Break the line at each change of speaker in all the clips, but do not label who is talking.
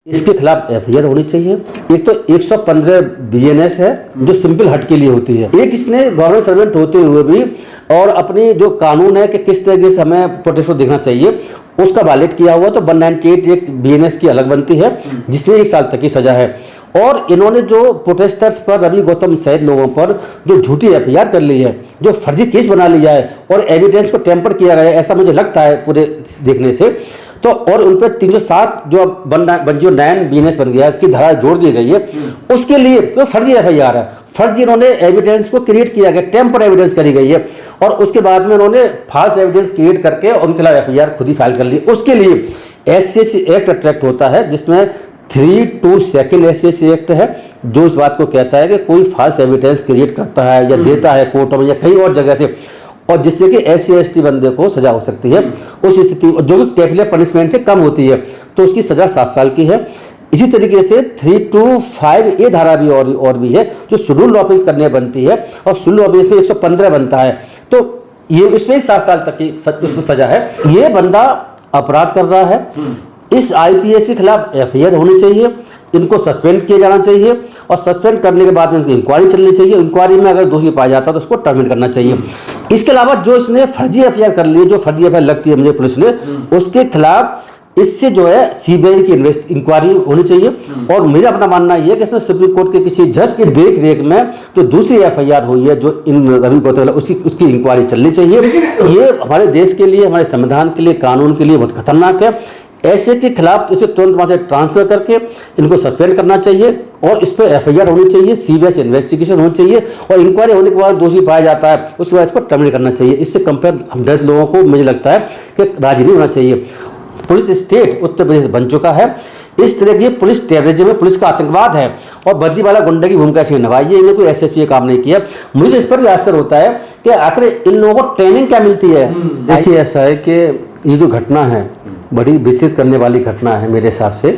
इसके खिलाफ एफआईआर होनी चाहिए। एक तो 115 बीएनएस है जो सिंपल हट के लिए होती है। एक इसने गवर्नमेंट सर्वेंट होते हुए भी और अपनी जो कानून है कि किस तरीके से हमें प्रोटेस्ट को देखना चाहिए उसका वायलेट किया हुआ, तो 198 एक बीएनएस की अलग बनती है जिसमें 1 साल तक की सजा है। और इन्होंने जो प्रोटेस्टर्स पर रवि गौतम सहित लोगों पर जो झूठी एफआईआर कर ली है, जो फर्जी केस बना लिया है और एविडेंस को टेम्पर किया गया है, ऐसा मुझे लगता है पूरे देखने से। तो और उन पर 307 जो 109 बीएनएस बन गया की धारा जोड़ दी गई है, उसके लिए तो फर्जी एफआईआर है। फर्जी इन्होंने एविडेंस को क्रिएट किया गया, टेम्पर एविडेंस करी गई है और उसके बाद में उन्होंने फाल्स एविडेंस क्रिएट करके उनके खिलाफ एफआईआर खुद ही फाइल कर ली। उसके लिए एससीएससी एक्ट अट्रैक्ट होता है जिसमें 3(2) एससीएससी एक्ट है जो इस बात को कहता है कि कोई फाल्स एविडेंस क्रिएट करता है या देता है कोर्ट में या कहीं और जगह से, और जिससे कि SC/ST बंदे को सजा हो सकती है उस स्थिति जो कि कैपिटल पनिशमेंट से कम होती है, तो उसकी सजा 7 साल की है। इसी तरीके से 325A धारा भी और भी है जो शेड्यूल ऑफेंस करने बनती है और शेड्यूल ऑफेंस में 115 बनता है, तो ये इसमें 7 साल तक की उसमें सजा है। ये बंदा अपराध कर रहा है, इस IPS के खिलाफ एफआईआर होनी चाहिए, इनको सस्पेंड किया जाना चाहिए और सस्पेंड करने के बाद में इनकी इंक्वायरी चलनी चाहिए। इंक्वायरी में अगर दोषी पाया जाता है तो उसको टर्मिनेट करना चाहिए। इसके अलावा जो इसने फर्जी एफआईआर कर ली, जो फर्जी एफआईआर लगती है मुझे पुलिस ने, उसके खिलाफ इससे जो है सीबीआई की इंक्वायरी होनी चाहिए। और मेरा अपना मानना यह है कि इसमें सुप्रीम कोर्ट के किसी जज की देख रेख में जो दूसरी एफआईआर हुई है जो इन रवि गौतम उसकी इंक्वायरी चलनी चाहिए। ये हमारे देश के लिए, हमारे संविधान के लिए, कानून के लिए बहुत खतरनाक है। ऐसे के खिलाफ इसे तुरंत वहाँ से ट्रांसफर करके इनको सस्पेंड करना चाहिए और इस पर एफआईआर होनी चाहिए, सीबीआई से इन्वेस्टिगेशन होनी चाहिए और इंक्वायरी होने के बाद दोषी पाया जाता है उसके बाद इसको टर्मिनेट करना चाहिए। इससे कंपेयर हमदर्द लोगों को मुझे लगता है कि राजी नहीं होना चाहिए। पुलिस स्टेट उत्तर प्रदेश बन चुका है, इस तरह की पुलिस टेररिज्म है, पुलिस का आतंकवाद है और बद्दीवाला गुंडे की भूमिका इसने निभाई है। इन्हें कोई SSP काम नहीं किया। मुझे इस पर भी असर होता है कि आखिर इन लोगों को ट्रेनिंग क्या मिलती है। देखिए ऐसा है कि ये जो घटना है बड़ी विचलित करने वाली घटना है मेरे हिसाब से,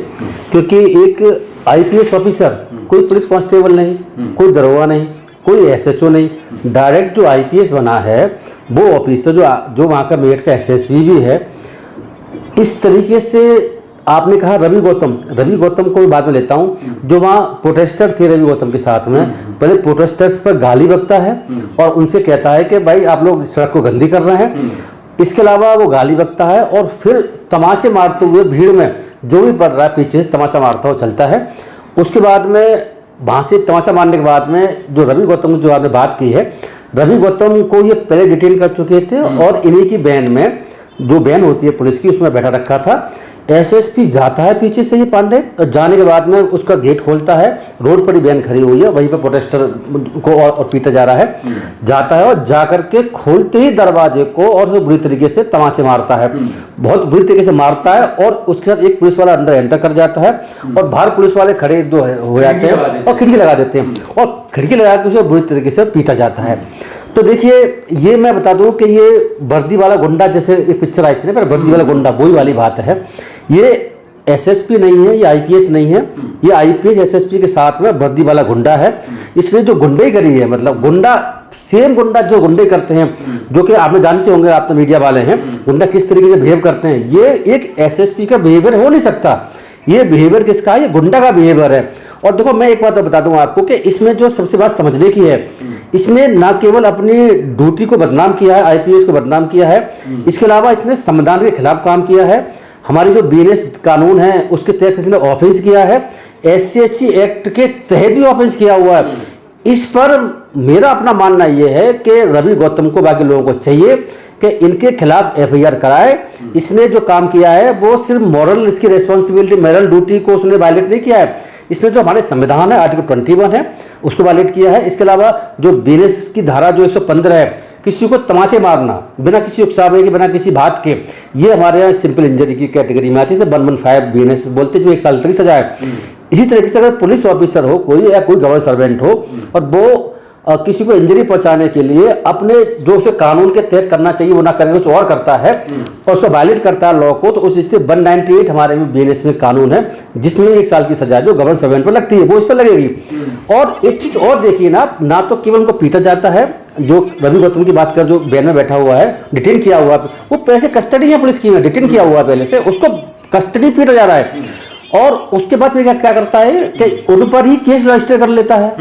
क्योंकि एक IPS ऑफिसर, कोई पुलिस कांस्टेबल नहीं, कोई दरोगा नहीं, कोई SHO नहीं, डायरेक्ट जो IPS बना है वो ऑफिसर जो वहाँ का मेरठ का SSP भी है। इस तरीके से आपने कहा रवि गौतम को बाद में लेता हूँ, जो वहाँ प्रोटेस्टर थे रवि गौतम के साथ में, पहले प्रोटेस्टर्स पर गाली बकता है और उनसे कहता है कि भाई आप लोग सड़क को गंदी कर रहे हैं। इसके अलावा वो गाली बकता है और फिर तमाचे मारते हुए भीड़ में जो भी पड़ रहा है पीछे से तमाचा मारता हुआ चलता है। उसके बाद में वहाँ से तमाचा मारने के बाद में जो रवि गौतम जो आपने बात की है, रवि गौतम को ये पहले डिटेन कर चुके थे और इन्हीं की वैन में, जो वैन होती है पुलिस की, उसमें बैठा रखा था। SSP जाता है पीछे से ये पांडे और जाने के बाद में उसका गेट खोलता है, रोड पर ही वैन खड़ी हुई है, वहीं पर प्रोटेस्टर को और पीटा जा रहा है, जाता है और जा करके खोलते ही दरवाजे को और बुरी तरीके से तमाचे मारता है, बहुत बुरी तरीके से मारता है और उसके साथ एक पुलिस वाला अंदर एंटर कर जाता है और बाहर पुलिस वाले खड़े दो हो जाते हैं और खिड़की लगा देते हैं और खिड़की लगा के उसे बुरी तरीके से पीटा जाता है। तो देखिए ये मैं बता दूं कि ये वर्दी वाला गुंडा, जैसे एक पिक्चर आई थी ना पर वर्दी वाला गुंडा, वही वाली बात है। ये SSP नहीं है, ये IPS नहीं है, ये IPS SSP के साथ में वर्दी वाला गुंडा है। इसलिए जो गुंडे करी है, मतलब गुंडा सेम गुंडा जो गुंडे करते हैं, जो कि आपने जानते होंगे, आप तो मीडिया वाले हैं, गुंडा किस तरीके से बिहेव करते हैं, ये एक SSP का बिहेवियर हो नहीं सकता। ये बिहेवियर किसका है? ये गुंडा का बिहेवियर है। और देखो मैं एक बात बता दूं आपको कि इसमें जो सबसे बात समझने की है, इसने ना केवल अपनी ड्यूटी को बदनाम किया है, IPS को बदनाम किया है, इसके अलावा इसने संविधान के खिलाफ काम किया है, हमारी जो BNS कानून है उसके तहत इसने ऑफेंस किया है, SC/ST एक्ट के तहत भी ऑफेंस किया हुआ है। इस पर मेरा अपना मानना यह है कि रवि गौतम को, बाकी लोगों को चाहिए कि इनके खिलाफ FIR कराए। इसने जो काम किया है वो सिर्फ मॉरल, इसकी रेस्पॉन्सिबिलिटी, मॉरल ड्यूटी को उसने वायलेट नहीं किया है, इसने जो हमारे संविधान है आर्टिकल 21 है उसको वायलेट किया है। इसके अलावा जो BNS की धारा जो 115 है, किसी को तमाचे मारना बिना किसी उकसावे के, बिना किसी बात के, ये हमारे यहाँ सिंपल इंजरी की कैटेगरी में आती है, 115 BNS बोलते जो 1 साल तक की सजा है। इसी तरीके से अगर पुलिस ऑफिसर हो कोई या कोई गवर्नमेंट सर्वेंट हो और वो किसी को इंजरी पहुंचाने के लिए अपने जो उसे कानून के तहत करना चाहिए वो ना करके कुछ और करता है और उसको वायलेट करता है लॉ को, तो उस स्थिति 198 हमारे में BNS में कानून है जिसमें 1 साल की सजा जो गवर्नमेंट सर्वेंट पर लगती है वो इस पर लगेगी। और एक चीज और देखिए ना तो केवल उनको पीटा जाता है, जो रवि गौतम की बात कर, जो वैन में बैठा हुआ है, डिटेन किया हुआ है, वो पैसे कस्टडी है पुलिस की में, डिटेन किया हुआ है पहले से, उसको कस्टडी पीटा जा रहा है। और उसके बाद फिर क्या करता है कि उन पर ही केस रजिस्टर कर लेता है।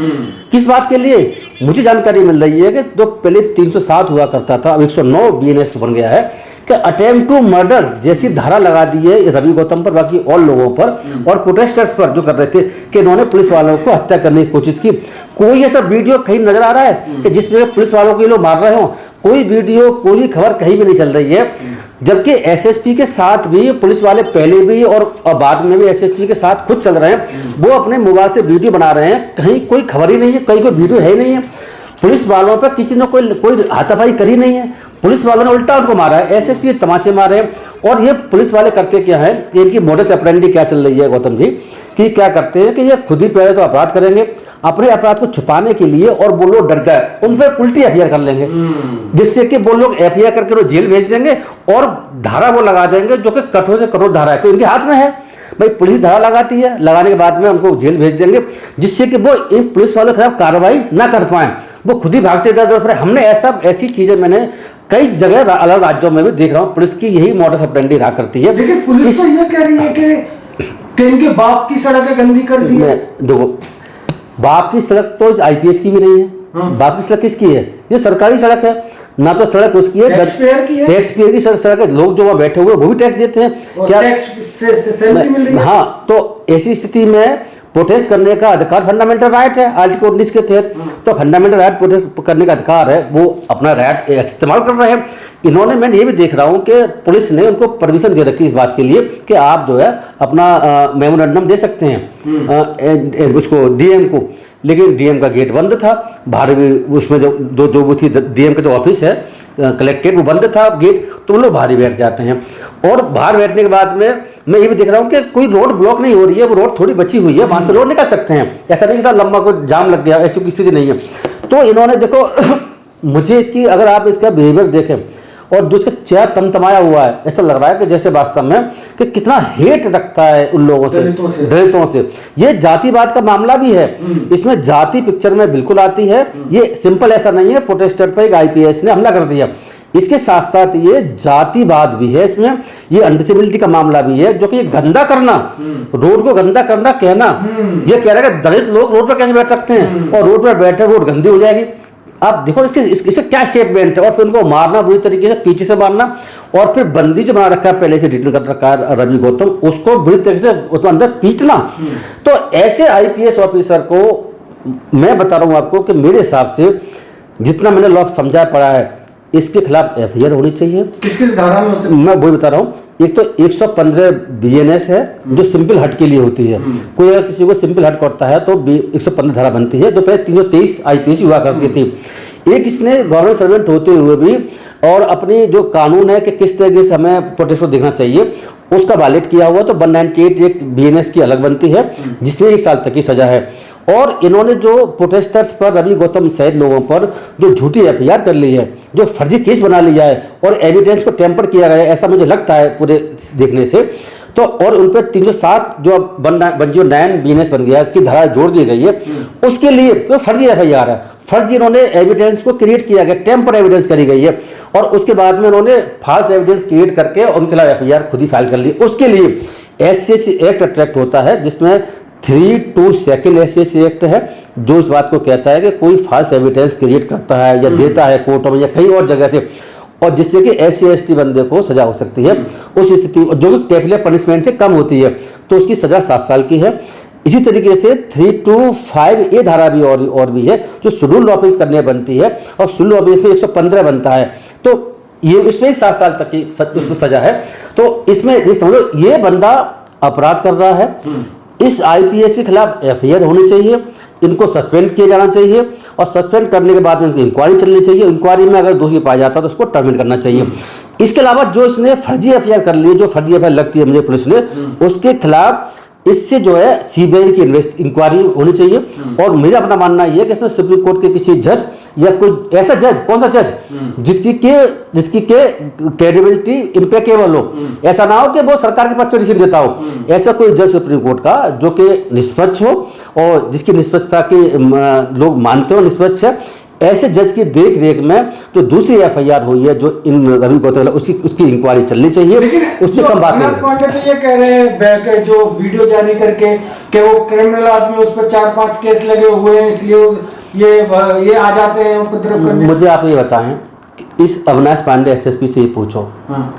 किस बात के लिए? मुझे जानकारी मिल रही है कि जो पहले 307 हुआ करता था, अब 109 BNS बन गया है कि अटेम्प्ट टू मर्डर जैसी धारा लगा दी है रवि गौतम पर, बाकी और लोगों पर और प्रोटेस्टर्स पर जो कर रहे थे कि इन्होंने पुलिस वालों को हत्या करने की कोशिश की। कोई ऐसा वीडियो कहीं नजर आ रहा है कि जिसमें पुलिस वालों को ये लोग मार रहे हो? कोई वीडियो, कोई खबर कहीं भी नहीं चल रही है। जबकि SSP के साथ भी पुलिस वाले पहले भी और बाद में भी SSP के साथ खुद चल रहे हैं, वो अपने मोबाइल से वीडियो बना रहे हैं, कहीं कोई खबर ही नहीं है, कहीं कोई वीडियो है ही नहीं है। पुलिस वालों पर किसी ने कोई हाथापाई करी नहीं है, पुलिस वालों ने उल्टा उनको मारा है, SSP तमाचे मारे हैं। और ये पुलिस वाले करते क्या है, इनकी मोडस ऑपरेंडी क्या चल रही है गौतम जी, कि क्या करते हैं कि ये खुद ही पहले तो अपराध करेंगे, अपने अपराध को छुपाने के लिए, और वो लोग डर जाए उन पर उल्टी FIR कर लेंगे, जिससे कि वो लोग FIR करके वो जेल भेज देंगे और धारा वो लगा देंगे जो कि कठोर से कठोर धारा है, तो इनके हाथ में है भाई, पुलिस धारा लगाती है, लगाने के बाद में उनको जेल भेज देंगे, जिससे कि वो इन पुलिस वालों के खिलाफ कार्रवाई ना कर पाए, वो खुद ही भागते जाते। हमने ऐसी चीजें मैंने कई जगह अलग राज्यों में भी देख रहा हूँ, पुलिस की यही मॉडस ऑपरेंडी रहा करती है।
लेकिन पुलिस तो ये कह रही है कि इनके बाप की सड़कें गंदी कर दी है।
देखो, बाप की सड़क तो IPS की भी नहीं है। बाप की सड़क किसकी है? ये सरकारी सड़क है, ना तो सड़क उसकी है, टैक्स पेयर की सड़क है। लोग जो वहाँ बैठे हुए वो भी टैक्स देते हैं, क्या
टैक्स से सैलरी मिल रही है।
हाँ, तो ऐसी स्थिति में प्रोटेस्ट करने का अधिकार फंडामेंटल राइट है आर्टिकल 19 के तहत। तो फंडामेंटल राइट प्रोटेस्ट करने का अधिकार है, वो अपना राइट इस्तेमाल कर रहे हैं। इन्होंने, मैं ये भी देख रहा हूँ कि पुलिस ने उनको परमिशन दे रखी इस बात के लिए कि आप जो है अपना मेमोरेंडम दे सकते हैं उसको DM को, लेकिन DM का गेट बंद था बाहर भी, उसमें जो वो थी DM का जो ऑफिस है कलेक्ट्रेट, वो बंद था गेट, तो वो लोग बाहर ही बैठ जाते हैं। और बाहर बैठने के बाद में मैं ये भी देख रहा हूँ कि कोई रोड ब्लॉक नहीं हो रही है, वो रोड थोड़ी बची हुई है, वहां से रोड निकल सकते हैं, ऐसा नहीं कि लंबा कोई जाम लग गया, ऐसी स्थिति नहीं है। तो इन्होंने देखो मुझे इसकी, अगर आप इसका बिहेवियर देखें और जो इसका चेहरा तमतमाया हुआ है, ऐसा लग रहा है कि जैसे वास्तव में कि कितना हेट रखता है उन लोगों से, दलितों से। ये जातिवाद का मामला भी है, इसमें जाति पिक्चर में बिल्कुल आती है। ये सिंपल ऐसा नहीं है प्रोटेस्टर पर एक IPS ने हमला कर दिया, इसके साथ साथ ये जातिवाद भी है, इसमें ये अनटचेबिलिटी का मामला भी है, जो कि ये गंदा करना, रोड को गंदा करना, कहना, ये कह रहा है कि दलित लोग रोड पर कैसे बैठ सकते हैं, और रोड पर बैठे रोड गंदी हो जाएगी। आप देखो इसके क्या स्टेटमेंट है, और फिर उनको मारना बुरी तरीके से, पीछे से मारना, और फिर बंदी जो बना रखा है पहले से डिटेल कर रखा है रवि गौतम, उसको बुरी तरीके से उसको अंदर पीटना। तो ऐसे IPS ऑफिसर को मैं बता रहा हूँ आपको कि मेरे हिसाब से जितना मैंने लोग समझा पड़ा है, इसके खिलाफ FIR होनी चाहिए।
किस धारा में? मैं
वही बता रहा हूँ, एक तो 115 BNS है जो सिंपल हट के लिए होती है, कोई अगर किसी को सिंपल हट करता है तो 115 धारा बनती है, जो पहले 323 IPS हुआ करती थी। एक इसने गवर्नमेंट सर्वेंट होते हुए भी और अपनी जो कानून है कि किस तरीके से हमें प्रोटेस्ट देखना चाहिए, उसका वायलेट किया हुआ, तो 198 एक BNS की अलग बनती है, जिसमें 1 साल तक की सजा है। और इन्होंने जो प्रोटेस्टर्स पर, रवि गौतम सहित लोगों पर जो झूठी FIR कर ली है, जो फर्जी केस बना लिया है और एविडेंस को टेम्पर किया गया है, ऐसा मुझे लगता है पूरे देखने से। तो और उन पर 307 जो 109 BNS बन गया की धारा जोड़ दी गई है, उसके लिए तो फर्जी FIR है, फर्जी इन्होंने एविडेंस को क्रिएट किया गया, टेम्पर एविडेंस करी गई है, और उसके बाद में उन्होंने फॉल्स एविडेंस क्रिएट करके उनके खिलाफ FIR खुद ही फाइल कर ली। उसके लिए SCC एक्ट अट्रैक्ट होता है, जिसमें 322 SCC एक्ट है, जो इस बात को कहता है कि कोई फॉल्स एविडेंस क्रिएट करता है या देता है कोर्ट में या कहीं और जगह से, और जिससे कि SC/ST बंदे को सजा हो सकती है, उस स्थिति जो कि कैपिटल पनिशमेंट से कम होती है, तो उसकी सजा 7 साल की है। इसी तरीके से 325A धारा भी और भी है, जो शेड्यूल ऑफिस करने बनती है, और शेड्यूल ऑफिस में 115 बनता है, तो ये इसमें 7 साल तक की उसमें सजा है। तो इसमें समझो ये बंदा अपराध कर रहा है, इस IPS के खिलाफ FIR होनी चाहिए, इनको सस्पेंड किया जाना चाहिए, और सस्पेंड करने के बाद में इनकी इंक्वायरी चलनी चाहिए, इंक्वायरी में अगर दोषी पाया जाता है तो उसको टर्मिनेट करना चाहिए। इसके अलावा जो इसने फर्जी FIR कर ली, जो फर्जी FIR लगती है मुझे पुलिस ने, उसके खिलाफ इससे जो है CBI की इंक्वायरी होनी चाहिए। और मेरा अपना मानना यह है कि इसमें सुप्रीम कोर्ट के किसी जज या कोई ऐसा जज, कौन सा जज जिसकी के क्रेडिबिलिटी इम्पेकेबल हो, ऐसा ना हो कि वो सरकार के पक्ष में डिसीजन देता हो, ऐसा कोई जज सुप्रीम कोर्ट का जो कि निष्पक्ष हो और जिसकी निष्पक्षता की लोग मानते हो निष्पक्ष है, ऐसे जज की देख रेख में जो दूसरी एफआईआर हुई है जो इन रवि गौतम उसकी इंक्वायरी चलनी चाहिए, उससे कम बात
अविनाश पांडे तो ये कह रहे हैं जो वीडियो जारी करके कि वो क्रिमिनल आदमी, उस पर 4-5 केस लगे हुए हैं, इसलिए ये आ जाते हैं उपद्रव करने।
मुझे आप ये बताएं कि इस अविनाश पांडे एसएसपी से ये पूछो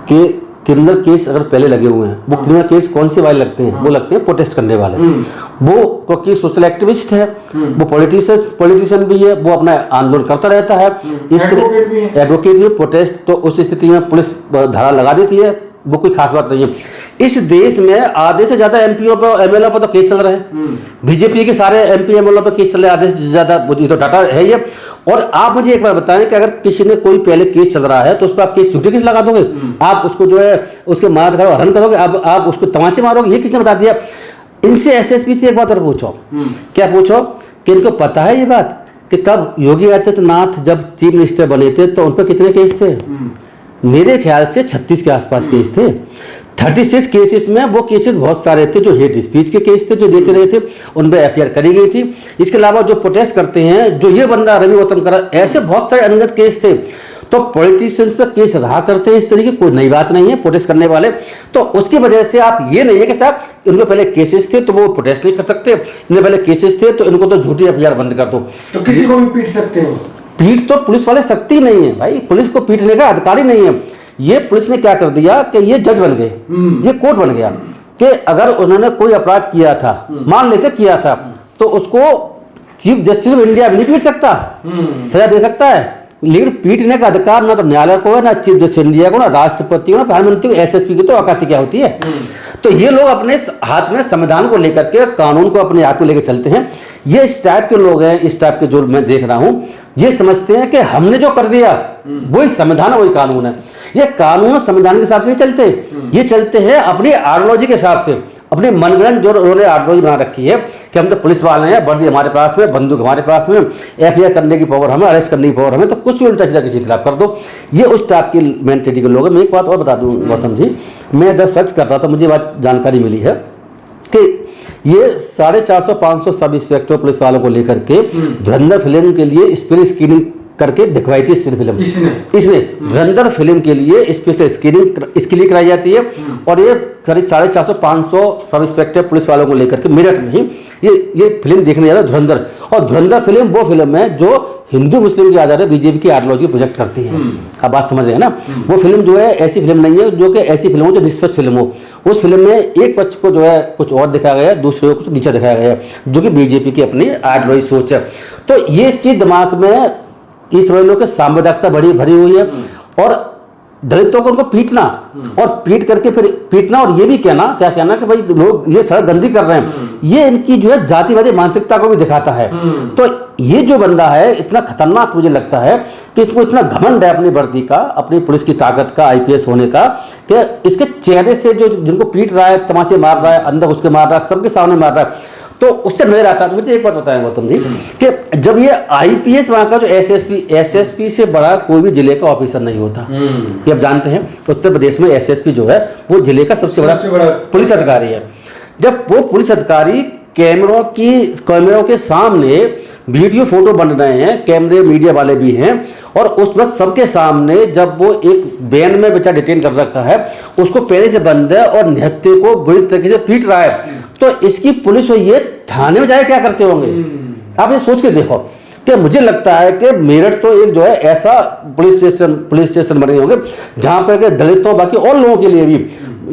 कि क्रिमिनल केस अगर पहले लगे हुए हैं, वो क्रिमिनल केस कौन से वाले लगते हैं? वो लगते हैं प्रोटेस्ट करने वाले। वो क्योंकि सोशल एक्टिविस्ट है, वो पॉलिटिशियन भी है, वो अपना आंदोलन करता रहता है, इस तरह एडवोकेट भी, प्रोटेस्ट। तो उस स्थिति में पुलिस धारा लगा देती है, वो कोई खास बात नहीं है। इस देश में आधे से ज्यादा एमपीओ पर, एमएलए पर तो केस चल रहे हैं। बीजेपी के सारे एमपी एमएलए पर केस चल रहे हैं, आधे से ज्यादा, तो डाटा है ये। और आप मुझे एक बार बताएं कि अगर किसी ने कोई पहले केस चल रहा है तो उस पर आप केस झूठे केस लगा दोगे? आप उसको जो है उसके मार धारा हरण करोगे, अब आप उसको तमाचे मारोगे? ये किसने बता दिया? इनसे एसएसपी से एक बात और पूछो, क्या पूछो कि इनको पता है ये बात कि कब योगी आदित्यनाथ जब चीफ मिनिस्टर बने थे तो उन पर कितने केस थे? मेरे ख्याल से 36 के आसपास केस थे। 36 केसेस में वो केसेस बहुत सारे थे जो हेट स्पीच के केस थे, जो देते रहे थे, उन पर एफआईआर करी गई थी। इसके अलावा जो प्रोटेस्ट करते हैं, जो ये बंदा रवि गौतम कर, ऐसे बहुत सारे अनगत केस थे। तो पॉलिटिशियंस पर केस रहा करते हैं इस तरीके, कोई नई बात नहीं है प्रोटेस्ट करने वाले। तो उसकी वजह से आप ये नहीं है कि साहब इनके पहले केसेस थे तो वो प्रोटेस्ट नहीं कर सकते, इनके पहले केसेस थे तो इनको तो झूठी एफआईआर बंद कर दो।
तो किसी को भी पीट सकते हो?
पीट तो पुलिस वाले सकती नहीं है भाई, पुलिस को पीटने का अधिकार ही नहीं है। ये पुलिस ने क्या कर दिया कि ये जज बन गए, ये कोर्ट बन गया कि अगर उन्होंने कोई अपराध किया था, मान लेते किया था, तो उसको चीफ जस्टिस ऑफ इंडिया भी नहीं पीट सकता, सजा दे सकता है, लेकिन पीटने का अधिकार ना तो न्यायालय को है, ना चीफ जस्टिस इंडिया को, ना राष्ट्रपति को, ना प्रधानमंत्री को, एसएसपी की तो औकात क्या होती है। तो ये लोग अपने हाथ में संविधान को लेकर के, कानून को अपने हाथ में लेकर चलते हैं। ये इस टाइप के लोग हैं, इस टाइप के जो मैं देख रहा हूं, ये समझते हैं कि हमने जो कर दिया वही संविधान है, वही कानून है। ये कानून संविधान के हिसाब से नहीं चलते, ये चलते हैं अपनी आइडियोलॉजी के हिसाब से, अपने मनगढ़ंत जो उन्होंने आइडियोलॉजी बना रखी है कि हम तो पुलिस वाले हैं, वर्दी हमारे पास में, बंदूक हमारे पास में, एफआईआर करने की पावर हमें, अरेस्ट करने की पावर हमें, तो कुछ भी उल्टा सीधा किसी के खिलाफ कर दो। ये उस टाइप की मेंटेलिटी के लोग हैं। मैं एक बात और बता दूं गौतम जी, मैं जब सर्च कर रहा था मुझे बात जानकारी मिली है कि ये 450-500 सब इंस्पेक्टर पुलिस वालों को लेकर के धुरंधर फिल्म के लिए स्पेशल स्क्रीनिंग करके दिखवाई थी। फिल्म इसने धुरंधर फिल्म के लिए स्पेशल स्क्रीनिंग इसके लिए कराई जाती है। और ये करीब 450-500 सब इंस्पेक्टर पुलिस वालों को लेकर के मेरठ में ही ये फिल्म देखने जा रहा है, धुरंधर। और धुरंधर फिल्म वो फिल्म है जो हिंदू मुस्लिम के आधार पर बीजेपी की आइडियोलॉजी प्रोजेक्ट करती है। आप बात समझ रहे हैं ना? वो फिल्म जो है ऐसी फिल्म नहीं है जो कि ऐसी फिल्म हो जो निष्पक्ष फिल्म हो। उस फिल्म में एक पक्ष को जो है कुछ और दिखाया गया है, दूसरे को कुछ नीचा दिखाया गया है, जो कि बीजेपी की अपनी आइडियोलॉजी सोच है। तो ये इसके दिमाग में इस लोगों के सांविधानिकता भरी हुई है। और दलितों को उनको पीटना और पीट करके फिर पीटना और ये भी कहना कि भाई लोग ये सड़क गंदी कर रहे हैं, ये इनकी जो है जातिवादी मानसिकता को भी दिखाता है। तो ये जो बंदा है इतना खतरनाक मुझे लगता है कि इसको इतना घमंड है अपनी वर्दी का, अपनी पुलिस की ताकत का, आईपीएस होने का, कि इसके चेहरे से जो जिनको पीट रहा है, तमाचे मार रहा है, अंदर उसके मार रहा है, सबके सामने मार रहा है, तो उससे नजर आता है। मुझे एक बात बताएं गौतम जी कि जब ये आईपीएस वहां का जो एसएसपी से बड़ा कोई भी जिले का ऑफिसर नहीं होता, ये आप जानते हैं। उत्तर प्रदेश में एसएसपी जो है वो जिले का सबसे बड़ा पुलिस अधिकारी है। जब वो पुलिस अधिकारी कैमरों के सामने वीडियो फोटो बन रहे हैं, कैमरे मीडिया वाले भी हैं, और उस वक्त सबके सामने जब वो एक वैन में बच्चा डिटेन कर रखा है, उसको पहले से बंद है और निहत्थे को बुरी तरीके से पीट रहा है, तो इसकी पुलिस हो ये थाने में जाए क्या करते होंगे? आप ये सोच के देखो कि मुझे लगता है कि मेरठ तो एक जो है ऐसा पुलिस स्टेशन बने होंगे जहां पर दलितों बाकी और लोगों के लिए भी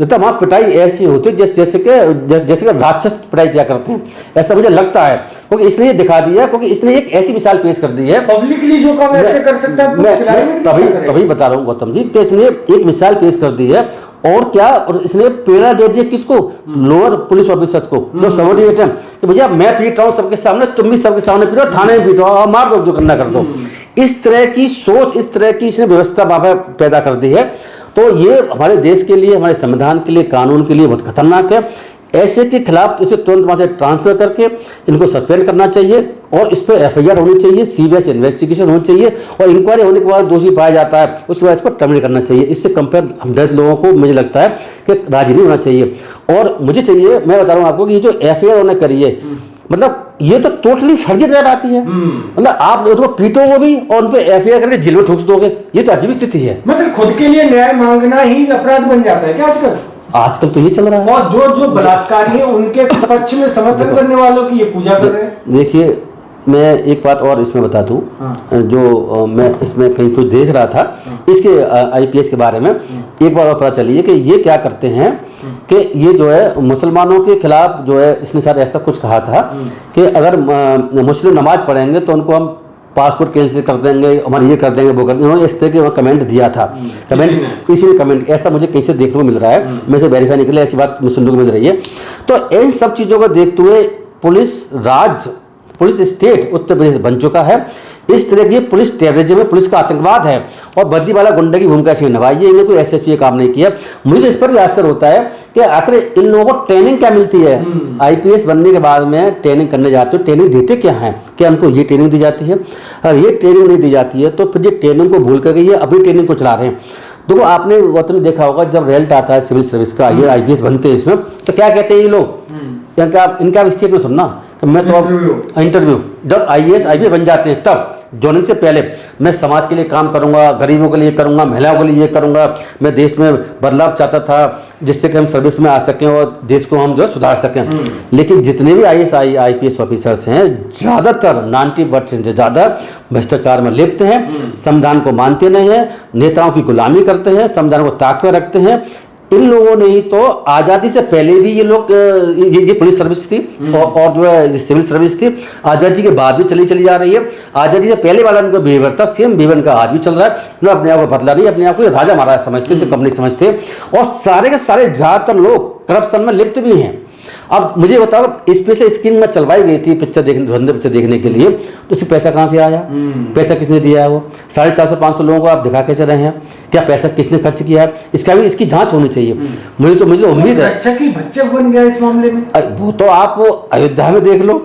तो वहां पिटाई ऐसी होती है जैसे कि राक्षस पिटाई क्या करते हैं, ऐसा मुझे लगता है। क्योंकि इसने दिखा दिया, क्योंकि इसने एक ऐसी मिसाल पेश कर दी है
पब्लिकली जो काम ऐसे कर सकता है।
मैं तभी बता रहा हूँ गौतम जी कि इसने एक मिसाल पेश कर दी है। और क्या, और इसने प्रेरणा दे दी किसको? लोअर पुलिस ऑफिसर्स को जो सबऑर्डिनेट है कि भैया मैं पीट रहा हूँ सबके सामने, तुम भी सबके सामने पीटो, थाने में पीटो और मार दो, जो करना कर दो। इस तरह की सोच, इस तरह की इसने व्यवस्था वहां पर पैदा कर दी है। तो ये हमारे देश के लिए, हमारे संविधान के लिए, कानून के लिए बहुत खतरनाक है। ऐसे के खिलाफ इसे तुरंत वहां से ट्रांसफर करके इनको सस्पेंड करना चाहिए और इस पर एफआईआर होनी चाहिए, सीबीआई से इन्वेस्टिगेशन होनी चाहिए, और इंक्वायरी होने के बाद दोषी पाया जाता है उसके बाद इसको टर्मिनेट करना चाहिए। इससे कंपेयर हम दलित लोगों को मुझे लगता है कि राजी नहीं होना चाहिए। और मुझे चाहिए, मैं बता रहा हूँ आपको कि ये जो एफआईआर उन्होंने करी है, मतलब ये तो टोटली फर्जी नजर आती है। मतलब आप लोगों को पीटोगे भी और उन पे एफआईआर करके जेल में ठोक दोगे, ये तो अजीब स्थिति है।
मतलब खुद के लिए न्याय मांगना ही अपराध बन जाता है क्या आजकल?
आजकल तो ये चल रहा है।
और जो बलात्कारी है उनके पक्ष में समर्थन करने वालों की ये पूजा कर रहे हैं।
देखिए, मैं एक बात और इसमें बता दूं, जो मैं इसमें कहीं कुछ देख रहा था इसके आईपीएस के बारे में, एक बात और पता चली है कि ये क्या करते हैं कि ये जो है मुसलमानों के खिलाफ जो है, इसने शायद ऐसा कुछ कहा था कि अगर मुस्लिम नमाज पढ़ेंगे तो उनको हम पासपोर्ट कैंसिल कर देंगे, हमारे ये कर देंगे, वो कर देंगे। उन्होंने इस तरह के कमेंट दिया था। कमेंट इसी कमेंट ऐसा मुझे कहीं से देखने को मिल रहा है, मैं से वेरीफाई नहीं कर लिया, ऐसी बात मुझे सुनने को मिल रही है। तो इन सब चीज़ों को देखते हुए पुलिस स्टेट उत्तर प्रदेश बन चुका है। इस तरह की पुलिस टेररिज्म है, पुलिस का आतंकवाद है और बद्दी वाला गुंडे की भूमिका इसने निभाई है। इन्हें कोई एसएसपी काम नहीं किया। मुझे इस पर भी आश्चर्य होता है कि आखिर इन लोगों को ट्रेनिंग क्या मिलती है। आईपीएस बनने के बाद में ट्रेनिंग करने जाते हो, ट्रेनिंग देते क्या है? क्या हमको ये ट्रेनिंग दी जाती है? और ये ट्रेनिंग नहीं दी जाती है तो फिर ये ट्रेनिंग को भूल करके ये अभी ट्रेनिंग को चला रहे हैं। देखो, आपने गौतम ने देखा होगा जब रिजल्ट आता है सिविल सर्विस का, ये आईपीएस बनते हैं इसमें, तो क्या कहते हैं ये लोग? इनका स्टेटमेंट सुनना तो मैं तो इंटरव्यू जब आईएएस आईपीएस बन जाते हैं तब जोड़ने से पहले मैं समाज के लिए काम करूंगा, गरीबों के लिए करूंगा, महिलाओं के लिए ये करूंगा, मैं देश में बदलाव चाहता था जिससे कि हम सर्विस में आ सकें और देश को हम जो सुधार सकें। लेकिन जितने भी आईएएस आईपीएस ऑफिसर्स हैं ज़्यादातर 90% से ज़्यादा भ्रष्टाचार में लिप्त हैं, संविधान को मानते नहीं हैं, नेताओं की गुलामी करते हैं, संविधान को ताक पर रखते हैं। इन लोगों ने ही तो आज़ादी से पहले भी ये लोग ये पुलिस सर्विस थी और जो है सिविल सर्विस थी, आज़ादी के बाद भी चली जा रही है। आज़ादी से पहले वाला उनका बिहेवियर था, सेम बिहेवियर का आज भी चल रहा है। ना अपने आप को बदला नहीं, अपने आप को राजा महाराजा समझते, से कम नहीं समझते और सारे के सारे ज़्यादातर लोग करप्शन में लिप्त भी हैं। अब मुझे बताओ, स्पेशल स्क्रीन में चलवाई गई थी पिक्चर देखने के लिए, तो उसे पैसा कहाँ से आया? पैसा किसने दिया है? वो 450-500 लोगों को आप दिखा कैसे रहे हैं? क्या पैसा किसने खर्च किया है? इसकी जांच होनी चाहिए। मुझे तो उम्मीद है।
अच्छा कि बच्चे बन गया इस मामले में।
वो तो आप अयोध्या में देख लो,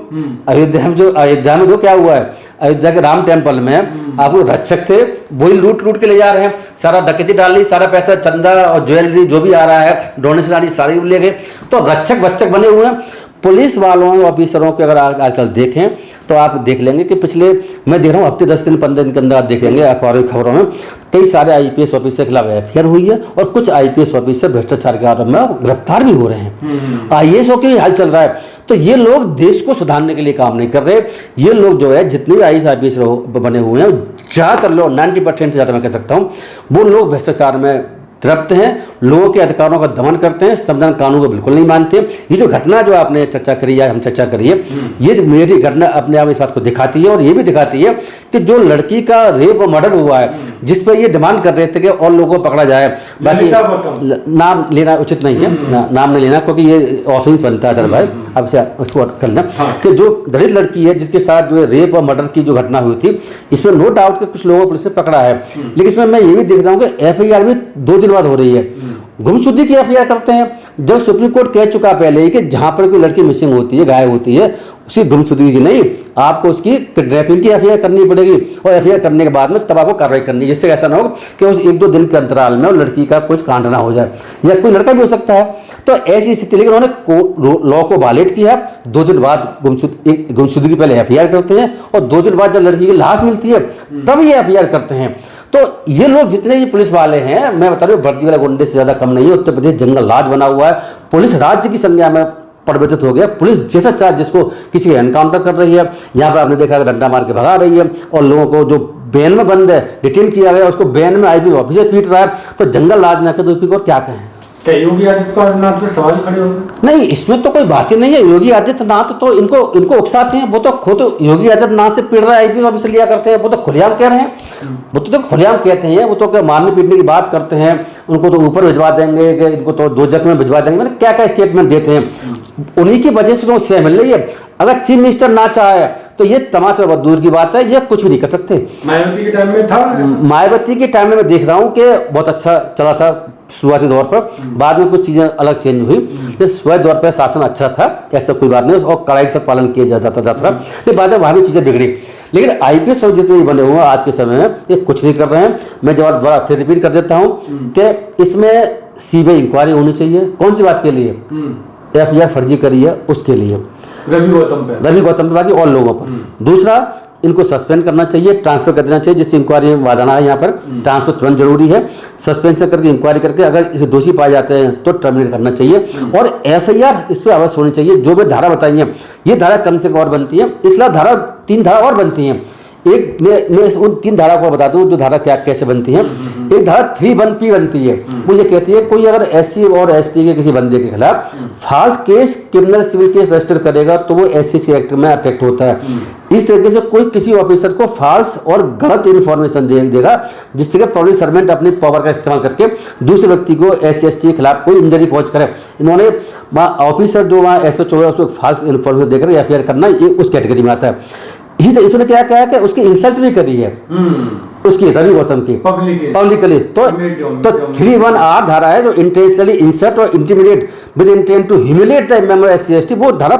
अयोध्या में जो क्या हुआ है, अयोध्या के राम टेम्पल में आपको रक्षक थे, वही लूट के ले जा रहे हैं, सारा डकैती डाल ली, सारा पैसा चंदा और ज्वेलरी जो भी आ रहा है, डोनेशन आ रही, सारी ले गए। तो रक्षक बने हुए हैं। पुलिस वालों ऑफिसरों के अगर आजकल देखें तो आप देख लेंगे कि पिछले, मैं देख रहा हूँ हफ्ते 10 दिन 15 दिन के अंदर आप देखेंगे अखबारों की खबरों में कई सारे आईपीएस ऑफिसर के खिलाफ एफआईआर हुई है और कुछ आईपीएस ऑफिसर भ्रष्टाचार के आरोप में गिरफ्तार भी हो रहे हैं। आईएएस के हाल चल रहा है। तो ये लोग देश को सुधारने के लिए काम नहीं कर रहे। ये लोग जो है जितने भी आईएएस आईपीएस बने हुए हैं, ज़्यादातर लोग 90% से ज़्यादा मैं कह सकता हूँ, वो लोग भ्रष्टाचार में तृप्त हैं, लोगों के अधिकारों का दमन करते हैं, संविधान कानून को बिल्कुल नहीं मानते। ये जो घटना जो आपने चर्चा करी है, हम चर्चा करिए, ये मेरी घटना अपने आप इस बात को दिखाती है और ये भी दिखाती है कि जो लड़की का रेप और मर्डर हुआ है, जिस पर ये डिमांड कर रहे थे कि और लोगों को पकड़ा जाए, बाकी नाम लेना उचित नहीं है, नाम नहीं लेना क्योंकि ये ऑफेंस बनता है भाई, अब से उसको कर लेना कि जो दलित लड़की है जिसके साथ जो रेप और मर्डर की जो घटना हुई थी, इसमें नो डाउट कि कुछ लोगों को पुलिस ने पकड़ा है। लेकिन इसमें मैं ये भी देख रहा हूँ कि एफआईआर भी 2 दिन बाद हो रही है। गुमशुदगी की एफआईआर करते हैं, जब सुप्रीम कोर्ट कह चुका पहले ही कि जहां पर कोई लड़की मिसिंग होती है, गायब होती है, उसी गुमशुदगी की नहीं, आपको उसकी किडनैपिंग की एफआईआर करनी पड़ेगी और एफआईआर करने के बाद में तब आपको कार्रवाई करनी है, जिससे ऐसा ना हो कि उस 1-2 दिन के अंतराल में लड़की का कुछ कांड ना हो जाए, या कोई लड़का भी हो सकता है। तो ऐसी स्थिति, लेकिन उन्होंने लॉ को वायलेट किया। 2 दिन बाद गुमशुदगी पहले एफआईआर करते हैं और 2 दिन बाद जब लड़की की लाश मिलती है तब ये एफआईआर करते हैं। तो ये लोग जितने भी पुलिस वाले हैं, मैं बता रहा हूँ, भर्ती वाले गुंडे से ज्यादा कम नहीं है। उत्तर प्रदेश जंगल राज बना हुआ है, पुलिस राज्य की संज्ञा में परिवर्तित हो गया। पुलिस जैसा चाहे जिसको किसी एनकाउंटर कर रही है, यहाँ पर आपने देखा डंडा मार के भगा रही है और लोगों को जो बेन में बंद है, डिटेन किया गया, उसको बेन में आईपी ऑफिसर पीट रहा है। तो जंगल राज ना के तो और क्या कहें?
योगी आदित्यनाथ पे सवाल खड़े हो गए।
नहीं, इसमें तो कोई बात ही नहीं है। योगी आदित्यनाथ तो इनको उकसाते हैं। वो तो खुद योगी आदित्यनाथ से पीट रहा है, आईपी ऑफिसर लिया करते हैं। वो तो खुलेआम कह रहे हैं, वो तो खुलेआम कहते हैं। वो तो मारने पीटने की बात करते हैं, उनको तो ऊपर भिजवा देंगे, कि इनको तो 2 जग में भिजवा देंगे, मतलब क्या क्या स्टेटमेंट देते हैं। उन्हीं की वजह से तो उससे मिल रही है। अगर चीफ मिनिस्टर ना चाहे तो ये तमाचा बहुत दूर की बात है, ये कुछ भी नहीं कर सकते।
मायावती के टाइम में था,
मायावती के टाइम में मैं देख रहा हूँ कि बहुत अच्छा चला था शुरुआती दौर पर, बाद में कुछ चीजें अलग चेंज हुई। शुरुआती दौर पर शासन अच्छा था, ऐसा कोई बात नहीं, और कड़ाई से पालन किया जाता था। लेकिन बाद में वहाँ भी चीजें बिगड़ी। लेकिन आईपीएस जितने बने हुए आज के समय में ये कुछ नहीं कर रहे हैं। मैं जवाब दोबारा फिर रिपीट कर देता हूँ कि इसमें सीबीआई इंक्वायरी होनी चाहिए। कौन सी बात के लिए? एफआईआर फर्जी करी है उसके लिए।
रवि गौतम पे,
रवि गौतम पे, बाकी और लोगों पर। दूसरा, इनको सस्पेंड करना चाहिए, ट्रांसफर कर देना चाहिए, जिससे इंक्वायरी में वादाना है। यहाँ पर ट्रांसफर तुरंत जरूरी है। सस्पेंशन करके इंक्वायरी करके अगर इसे दोषी पाए जाते हैं तो टर्मिनेट करना चाहिए और FIR इस पर अवश्य होनी चाहिए। जो भी धारा बताई है, ये धारा कम से कम और बनती है, इसलिए धारा 3 धारा और बनती हैं। एक मैं उन 3 धारा को बता दूं जो धारा क्या कैसे बनती है। एक धारा 3(1)P बनती है, वो ये कहती है कोई अगर SC और ST के किसी बंदे के खिलाफ false case, criminal civil case register करेगा तो वो SCC एक्ट में अट्रैक्ट होता है। इस तरीके से कोई किसी ऑफिसर को फॉल्स और गलत इन्फॉर्मेशन देगा जिससे कि पब्लिक सर्वेंट अपनी पावर का इस्तेमाल करके दूसरे व्यक्ति को SC ST के खिलाफ कोई इंजरी कॉज करे। इन्होंने ऑफिसर जो वहाँ SHO है उसको फॉल्स इन्फॉर्मेशन देकर FIR करना, ये उस कैटेगरी में आता है। इसी तरह इसने क्या कहा कि उसकी इंसल्ट भी करी है उसकी, रवि गौतम की, पब्लिकली। तो 3(1)R धारा है जो इंटेंशनली इंसल्ट और intimidate with intent to humiliate the member SC ST, वो धारा